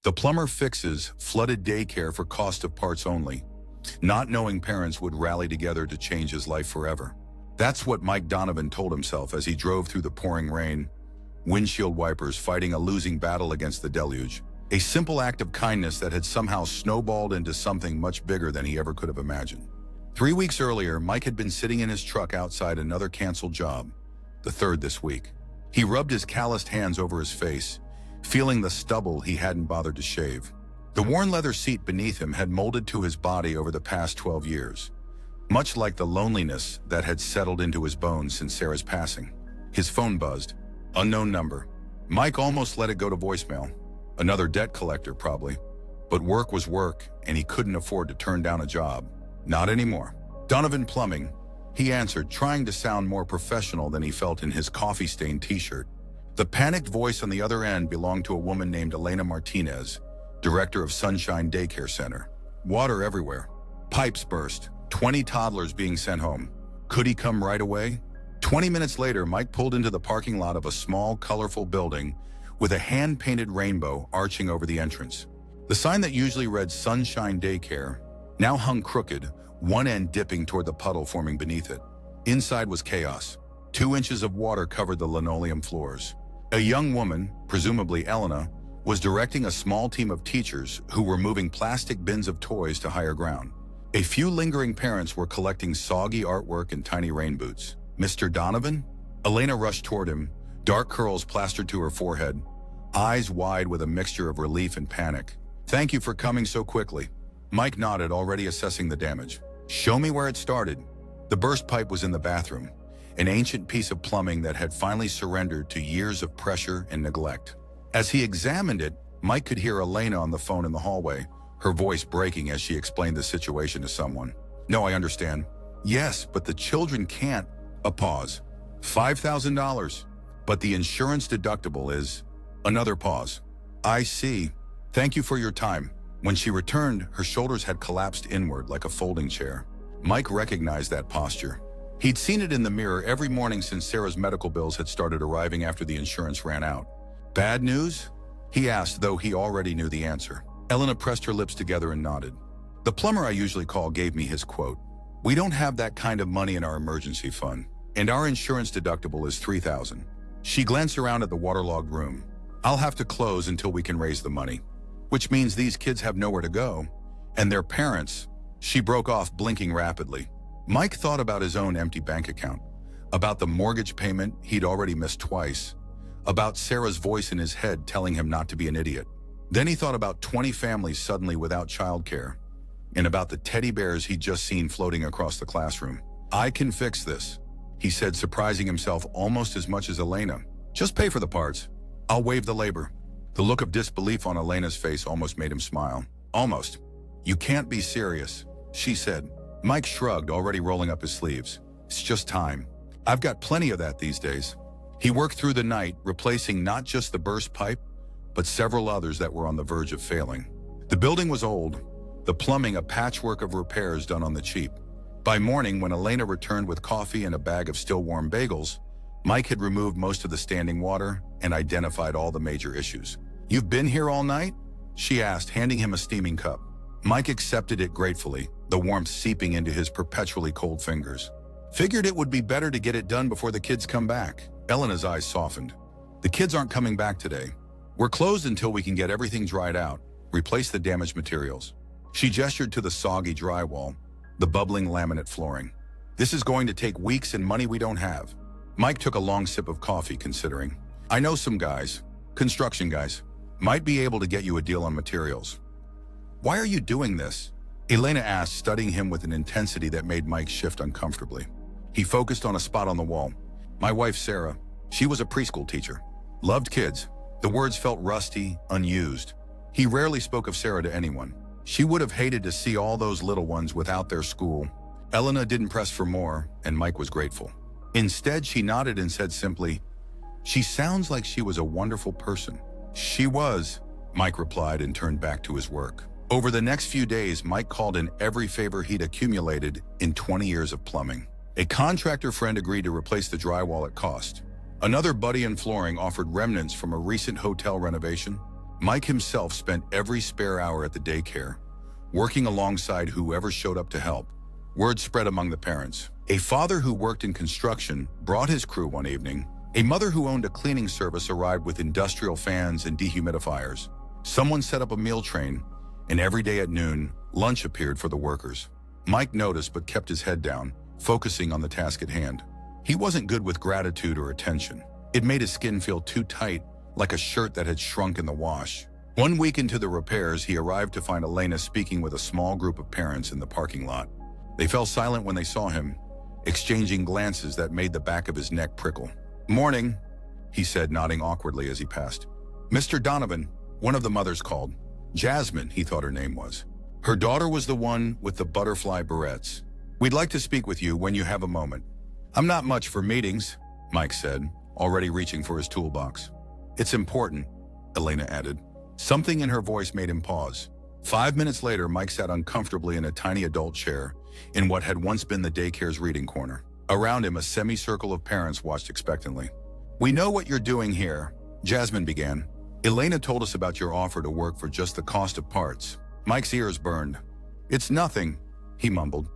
The plumber fixes flooded daycare for cost of parts only, not knowing parents would rally together to change his life forever. That's what Mike Donovan told himself as he drove through the pouring rain, windshield wipers fighting a losing battle against the deluge. A simple act of kindness that had somehow snowballed into something much bigger than he ever could have imagined. 3 weeks earlier, Mike had been sitting in his truck outside another canceled job, the third this week. He rubbed his calloused hands over his face, feeling the stubble he hadn't bothered to shave. The worn leather seat beneath him had molded to his body over the past 12 years, much like the loneliness that had settled into his bones since Sarah's passing. His phone buzzed. Unknown number. Mike almost let it go to voicemail. Another debt collector, probably. But work was work, and he couldn't afford to turn down a job. Not anymore. Donovan Plumbing, he answered, trying to sound more professional than he felt in his coffee-stained t-shirt. The panicked voice on the other end belonged to a woman named Elena Martinez, director of Sunshine Daycare Center. Water everywhere. Pipes burst. 20 toddlers being sent home. Could he come right away? 20 minutes later, Mike pulled into the parking lot of a small, colorful building with a hand-painted rainbow arching over the entrance. The sign that usually read Sunshine Daycare now hung crooked, one end dipping toward the puddle forming beneath it. Inside was chaos. 2 inches of water covered the linoleum floors. A young woman, presumably Elena, was directing a small team of teachers who were moving plastic bins of toys to higher ground. A few lingering parents were collecting soggy artwork and tiny rain boots. Mr. Donovan? Elena rushed toward him, dark curls plastered to her forehead, eyes wide with a mixture of relief and panic. Thank you for coming so quickly. Mike nodded, already assessing the damage. Show me where it started. The burst pipe was in the bathroom, an ancient piece of plumbing that had finally surrendered to years of pressure and neglect. As he examined it, Mike could hear Elena on the phone in the hallway, her voice breaking as she explained the situation to someone. No, I understand. Yes, but the children can't. A pause. $5,000. But the insurance deductible is... Another pause. I see. Thank you for your time. When she returned, her shoulders had collapsed inward like a folding chair. Mike recognized that posture. He'd seen it in the mirror every morning since Sarah's medical bills had started arriving after the insurance ran out. Bad news? He asked, though he already knew the answer. Elena pressed her lips together and nodded. The plumber I usually call gave me his quote. We don't have that kind of money in our emergency fund, and our insurance deductible is $3,000. She glanced around at the waterlogged room. I'll have to close until we can raise the money, which means these kids have nowhere to go, and their parents. She broke off, blinking rapidly. Mike thought about his own empty bank account, about the mortgage payment he'd already missed twice, about Sarah's voice in his head telling him not to be an idiot. Then he thought about 20 families suddenly without childcare, and about the teddy bears he'd just seen floating across the classroom. I can fix this, he said, surprising himself almost as much as Elena. Just pay for the parts. I'll waive the labor. The look of disbelief on Elena's face almost made him smile. Almost. You can't be serious, she said. Mike shrugged, already rolling up his sleeves. It's just time. I've got plenty of that these days. He worked through the night, replacing not just the burst pipe, but several others that were on the verge of failing. The building was old, the plumbing a patchwork of repairs done on the cheap. By morning, when Elena returned with coffee and a bag of still warm bagels, Mike had removed most of the standing water and identified all the major issues. You've been here all night? She asked, handing him a steaming cup. Mike accepted it gratefully, the warmth seeping into his perpetually cold fingers. Figured it would be better to get it done before the kids come back. Elena's eyes softened. The kids aren't coming back today. We're closed until we can get everything dried out, replace the damaged materials. She gestured to the soggy drywall, the bubbling laminate flooring. This is going to take weeks and money we don't have. Mike took a long sip of coffee, considering. I know some guys, construction guys, might be able to get you a deal on materials. Why are you doing this? Elena asked, studying him with an intensity that made Mike shift uncomfortably. He focused on a spot on the wall. My wife, Sarah, she was a preschool teacher. Loved kids. The words felt rusty, unused. He rarely spoke of Sarah to anyone. She would have hated to see all those little ones without their school. Elena didn't press for more, and Mike was grateful. Instead, she nodded and said simply, she sounds like she was a wonderful person. She was, Mike replied and turned back to his work. Over the next few days, Mike called in every favor he'd accumulated in 20 years of plumbing. A contractor friend agreed to replace the drywall at cost. Another buddy in flooring offered remnants from a recent hotel renovation. Mike himself spent every spare hour at the daycare, working alongside whoever showed up to help. Word spread among the parents. A father who worked in construction brought his crew one evening. A mother who owned a cleaning service arrived with industrial fans and dehumidifiers. Someone set up a meal train, and every day at noon, lunch appeared for the workers. Mike noticed but kept his head down, focusing on the task at hand. He wasn't good with gratitude or attention. It made his skin feel too tight, like a shirt that had shrunk in the wash. One week into the repairs, he arrived to find Elena speaking with a small group of parents in the parking lot. They fell silent when they saw him, exchanging glances that made the back of his neck prickle. "Morning," he said, nodding awkwardly as he passed. "Mr. Donovan," one of the mothers called. Jasmine, he thought her name was. Her daughter was the one with the butterfly barrettes. "We'd like to speak with you when you have a moment." "I'm not much for meetings," Mike said, already reaching for his toolbox. "It's important," Elena added. Something in her voice made him pause. 5 minutes later, Mike sat uncomfortably in a tiny adult chair in what had once been the daycare's reading corner. Around him, a semicircle of parents watched expectantly. "We know what you're doing here," Jasmine began. "Elena told us about your offer to work for just the cost of parts." Mike's ears burned. "It's nothing," he mumbled.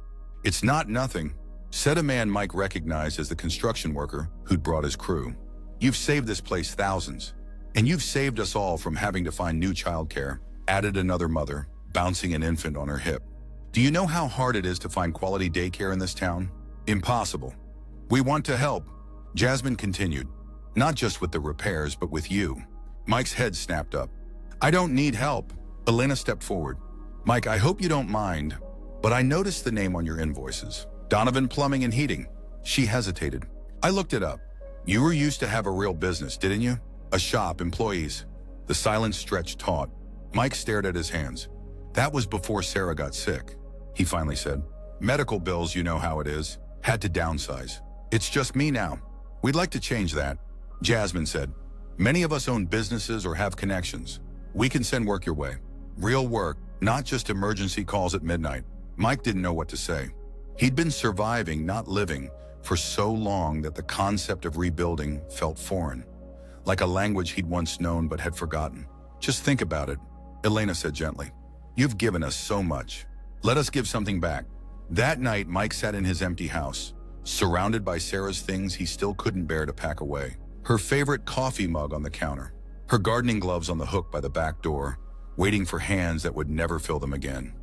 "It's not nothing," said a man Mike recognized as the construction worker who'd brought his crew. "You've saved this place thousands, and you've saved us all from having to find new childcare," added another mother, bouncing an infant on her hip. "Do you know how hard it is to find quality daycare in this town? Impossible. We want to help," Jasmine continued. "Not just with the repairs, but with you." Mike's head snapped up. "I don't need help." Elena stepped forward. "Mike, I hope you don't mind, but I noticed the name on your invoices. Donovan Plumbing and Heating." She hesitated. "I looked it up. You were used to have a real business, didn't you? A shop, employees." The silence stretched taut. Mike stared at his hands. "That was before Sarah got sick," he finally said. "Medical bills, you know how it is. Had to downsize. It's just me now. We'd like to change that," Jasmine said. "Many of us own businesses or have connections. We can send work your way. Real work, not just emergency calls at midnight." Mike didn't know what to say. He'd been surviving, not living, for so long that the concept of rebuilding felt foreign, like a language he'd once known but had forgotten. "Just think about it," Elena said gently. "You've given us so much. Let us give something back." That night, Mike sat in his empty house, surrounded by Sarah's things he still couldn't bear to pack away. Her favorite coffee mug on the counter, her gardening gloves on the hook by the back door, waiting for hands that would never fill them again.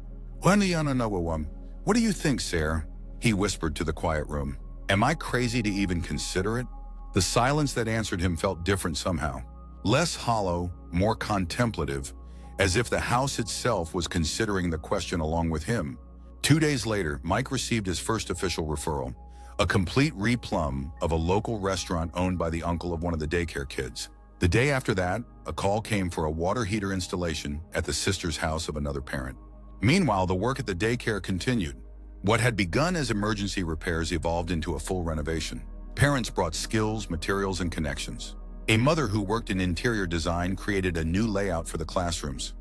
"What do you think, Sarah?" he whispered to the quiet room. "Am I crazy to even consider it?" The silence that answered him felt different somehow. Less hollow, more contemplative, as if the house itself was considering the question along with him. 2 days later, Mike received his first official referral, a complete replumb of a local restaurant owned by the uncle of one of the daycare kids. The day after that, a call came for a water heater installation at the sister's house of another parent. Meanwhile, the work at the daycare continued. What had begun as emergency repairs evolved into a full renovation. Parents brought skills, materials, and connections. A mother who worked in interior design created a new layout for the classrooms.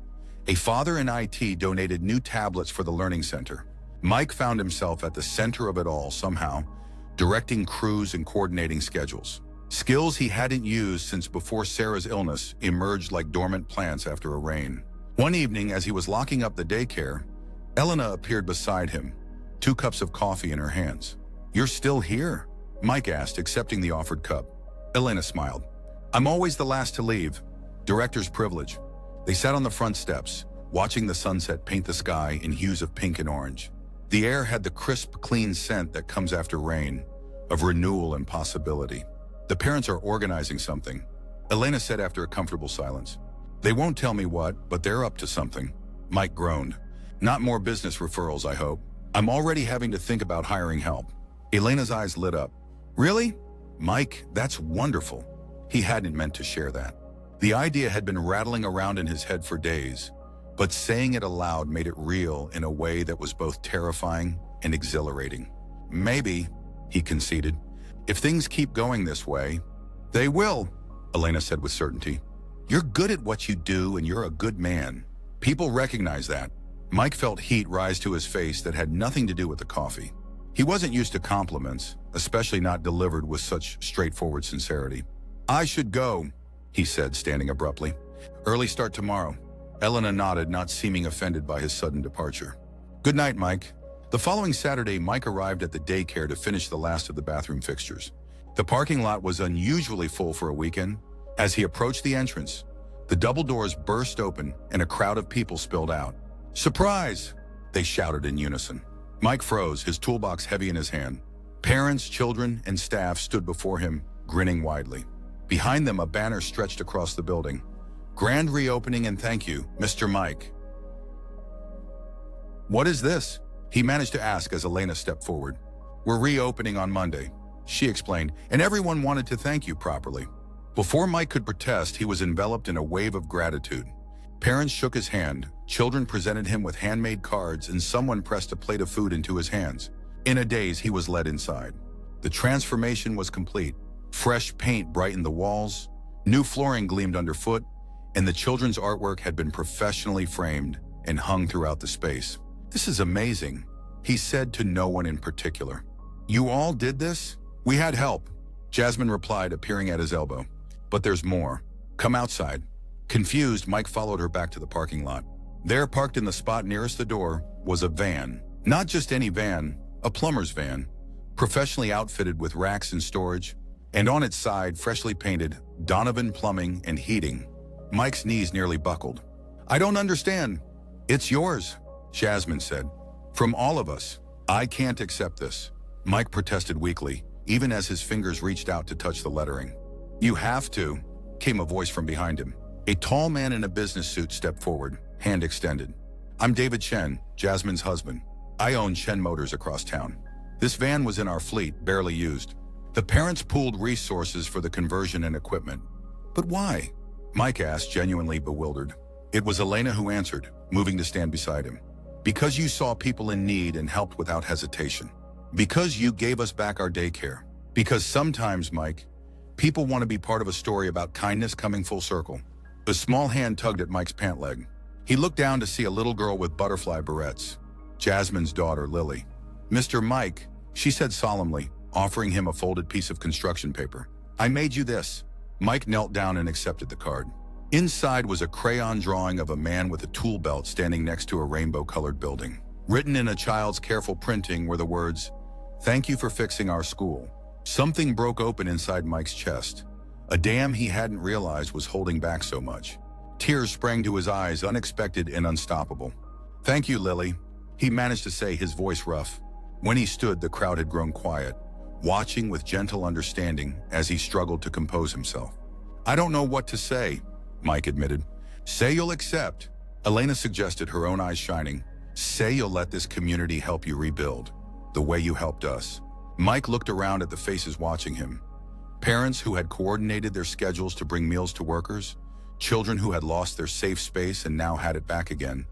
A father in IT donated new tablets for the learning center. Mike found himself at the center of it all somehow, directing crews and coordinating schedules. Skills he hadn't used since before Sarah's illness emerged like dormant plants after a rain. One evening, as he was locking up the daycare, Elena appeared beside him, 2 cups of coffee in her hands. "You're still here?" Mike asked, accepting the offered cup. Elena smiled. "I'm always the last to leave. Director's privilege." They sat on the front steps, watching the sunset paint the sky in hues of pink and orange. The air had the crisp, clean scent that comes after rain, of renewal and possibility. "The parents are organizing something," Elena said after a comfortable silence. "They won't tell me what, but they're up to something." Mike groaned. "Not more business referrals, I hope. I'm already having to think about hiring help." Elena's eyes lit up. "Really? Mike, that's wonderful." He hadn't meant to share that. The idea had been rattling around in his head for days, but saying it aloud made it real in a way that was both terrifying and exhilarating. "Maybe," he conceded. "If things keep going this way." "They will," Elena said with certainty. "You're good at what you do and you're a good man. People recognize that." Mike felt heat rise to his face that had nothing to do with the coffee. He wasn't used to compliments, especially not delivered with such straightforward sincerity. "I should go," he said, standing abruptly. Early start tomorrow. Elena nodded, not seeming offended by his sudden departure. Good night, Mike. The following Saturday, Mike arrived at the daycare to finish the last of the bathroom fixtures. The parking lot was unusually full for a weekend. As he approached the entrance, the double doors burst open and a crowd of people spilled out. Surprise! They shouted in unison. Mike froze, his toolbox heavy in his hand. Parents, children, and staff stood before him, grinning widely. Behind them, a banner stretched across the building. Grand reopening and thank you, Mr. Mike. What is this? He managed to ask as Elena stepped forward. We're reopening on Monday, she explained, and everyone wanted to thank you properly. Before Mike could protest, he was enveloped in a wave of gratitude. Parents shook his hand, children presented him with handmade cards, and someone pressed a plate of food into his hands. In a daze, he was led inside. The transformation was complete. Fresh paint brightened the walls, new flooring gleamed underfoot, and the children's artwork had been professionally framed and hung throughout the space. This is amazing, he said to no one in particular. You all did this? We had help, Jasmine replied, appearing at his elbow. But there's more. Come outside. Confused, Mike followed her back to the parking lot. There, parked in the spot nearest the door, was a van. Not just any van, a plumber's van, professionally outfitted with racks and storage, and on its side, freshly painted, Donovan Plumbing and Heating. Mike's knees nearly buckled. I don't understand. It's yours, Jasmine said. From all of us. I can't accept this. Mike protested weakly, even as his fingers reached out to touch the lettering. You have to, came a voice from behind him. A tall man in a business suit stepped forward, hand extended. I'm David Chen, Jasmine's husband. I own Chen Motors across town. This van was in our fleet, barely used. The parents pooled resources for the conversion and equipment. But why? Mike asked, genuinely bewildered. It was Elena who answered, moving to stand beside him. Because you saw people in need and helped without hesitation. Because you gave us back our daycare. Because sometimes, Mike, people want to be part of a story about kindness coming full circle. A small hand tugged at Mike's pant leg. He looked down to see a little girl with butterfly barrettes. Jasmine's daughter, Lily. Mr. Mike, she said solemnly, offering him a folded piece of construction paper. I made you this. Mike knelt down and accepted the card. Inside was a crayon drawing of a man with a tool belt standing next to a rainbow-colored building. Written in a child's careful printing were the words, "Thank you for fixing our school." Something broke open inside Mike's chest. A dam he hadn't realized was holding back so much. Tears sprang to his eyes, unexpected and unstoppable. Thank you, Lily, he managed to say, his voice rough. When he stood, the crowd had grown quiet, watching with gentle understanding as he struggled to compose himself. I don't know what to say, Mike admitted. Say you'll accept, Elena suggested, her own eyes shining. Say you'll let this community help you rebuild, the way you helped us. Mike looked around at the faces watching him. Parents who had coordinated their schedules to bring meals to workers, children who had lost their safe space and now had it back again.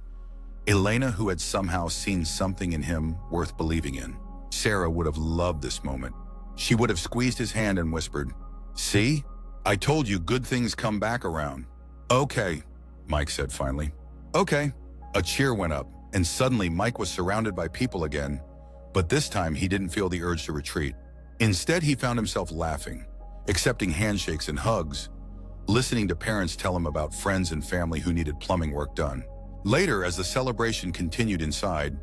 Elena, who had somehow seen something in him worth believing in. Sarah would have loved this moment. She would have squeezed his hand and whispered, See? I told you good things come back around. Okay, Mike said finally. Okay. A cheer went up, and suddenly Mike was surrounded by people again, but this time he didn't feel the urge to retreat. Instead, he found himself laughing, accepting handshakes and hugs, listening to parents tell him about friends and family who needed plumbing work done. Later, as the celebration continued inside,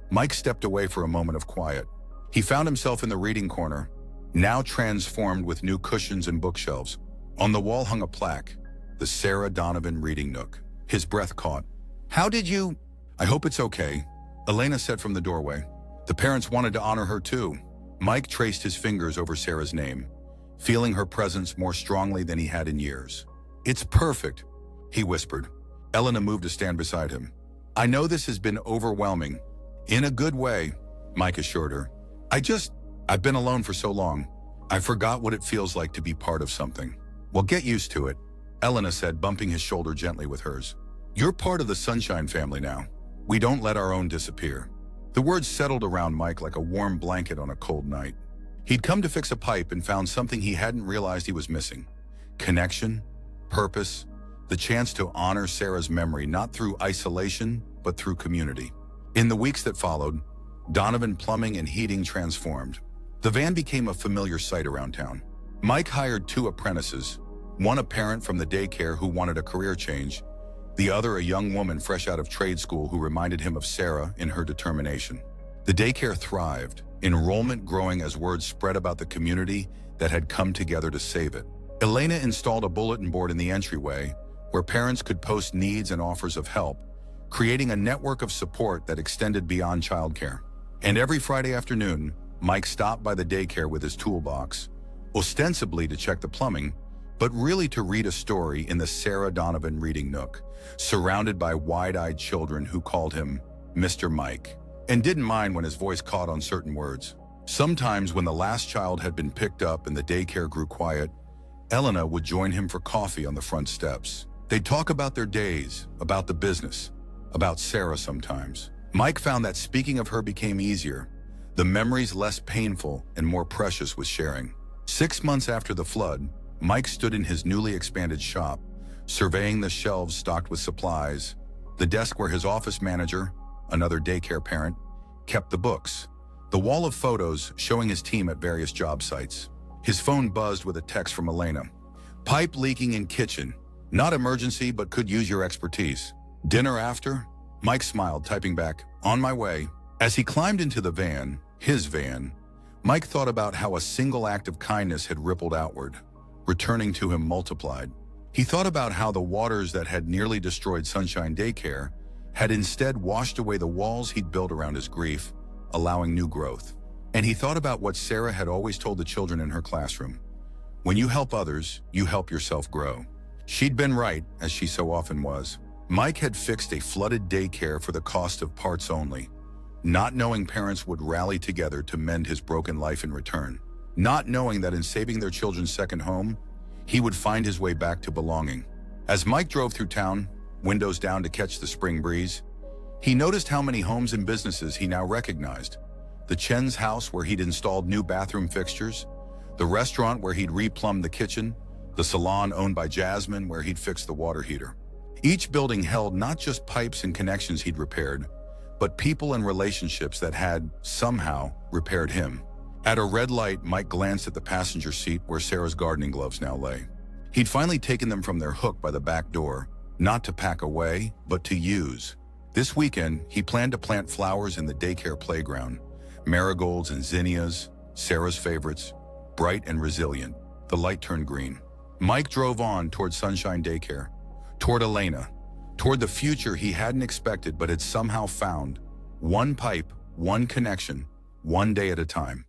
Mike stepped away for a moment of quiet. He found himself in the reading corner, now transformed with new cushions and bookshelves. On the wall hung a plaque, the Sarah Donovan Reading Nook. His breath caught. How did you? I hope it's okay, Elena said from the doorway. The parents wanted to honor her too. Mike traced his fingers over Sarah's name, feeling her presence more strongly than he had in years. It's perfect, he whispered. Elena moved to stand beside him. I know this has been overwhelming. In a good way, Mike assured her. I've been alone for so long. I forgot what it feels like to be part of something. Well, get used to it, Elena said, bumping his shoulder gently with hers. You're part of the Sunshine family now. We don't let our own disappear. The words settled around Mike like a warm blanket on a cold night. He'd come to fix a pipe and found something he hadn't realized he was missing. Connection, purpose, the chance to honor Sarah's memory, not through isolation, but through community. In the weeks that followed, Donovan Plumbing and Heating transformed. The van became a familiar sight around town. Mike hired 2 apprentices, One a parent from the daycare who wanted a career change, the other a young woman fresh out of trade school who reminded him of Sarah in her determination. The daycare thrived, enrollment growing as word spread about the community that had come together to save it. Elena installed a bulletin board in the entryway where parents could post needs and offers of help, creating a network of support that extended beyond childcare. And every Friday afternoon, Mike stopped by the daycare with his toolbox, ostensibly to check the plumbing, but really to read a story in the Sarah Donovan reading nook, surrounded by wide-eyed children who called him Mr. Mike, and didn't mind when his voice caught on certain words. Sometimes when the last child had been picked up and the daycare grew quiet, Elena would join him for coffee on the front steps. They'd talk about their days, about the business, about Sarah sometimes. Mike found that speaking of her became easier, the memories less painful and more precious with sharing. 6 months after the flood, Mike stood in his newly expanded shop, surveying the shelves stocked with supplies, the desk where his office manager, another daycare parent, kept the books, the wall of photos showing his team at various job sites. His phone buzzed with a text from Elena. "Pipe leaking in kitchen. Not emergency, but could use your expertise. Dinner after?" Mike smiled, typing back, "On my way." As he climbed into the van, his van, Mike thought about how a single act of kindness had rippled outward, returning to him multiplied. He thought about how the waters that had nearly destroyed Sunshine Daycare had instead washed away the walls he'd built around his grief, allowing new growth. And he thought about what Sarah had always told the children in her classroom. When you help others, you help yourself grow. She'd been right, as she so often was. Mike had fixed a flooded daycare for the cost of parts only, not knowing parents would rally together to mend his broken life in return, not knowing that in saving their children's second home, he would find his way back to belonging. As Mike drove through town, windows down to catch the spring breeze, he noticed how many homes and businesses he now recognized. The Chen's house where he'd installed new bathroom fixtures, the restaurant where he'd replumbed the kitchen, the salon owned by Jasmine where he'd fixed the water heater. Each building held not just pipes and connections he'd repaired, but people and relationships that had, somehow, repaired him. At a red light, Mike glanced at the passenger seat where Sarah's gardening gloves now lay. He'd finally taken them from their hook by the back door, not to pack away, but to use. This weekend, he planned to plant flowers in the daycare playground, marigolds and zinnias, Sarah's favorites, bright and resilient. The light turned green. Mike drove on toward Sunshine Daycare, toward Elena, toward the future he hadn't expected but had somehow found. One pipe, one connection, one day at a time.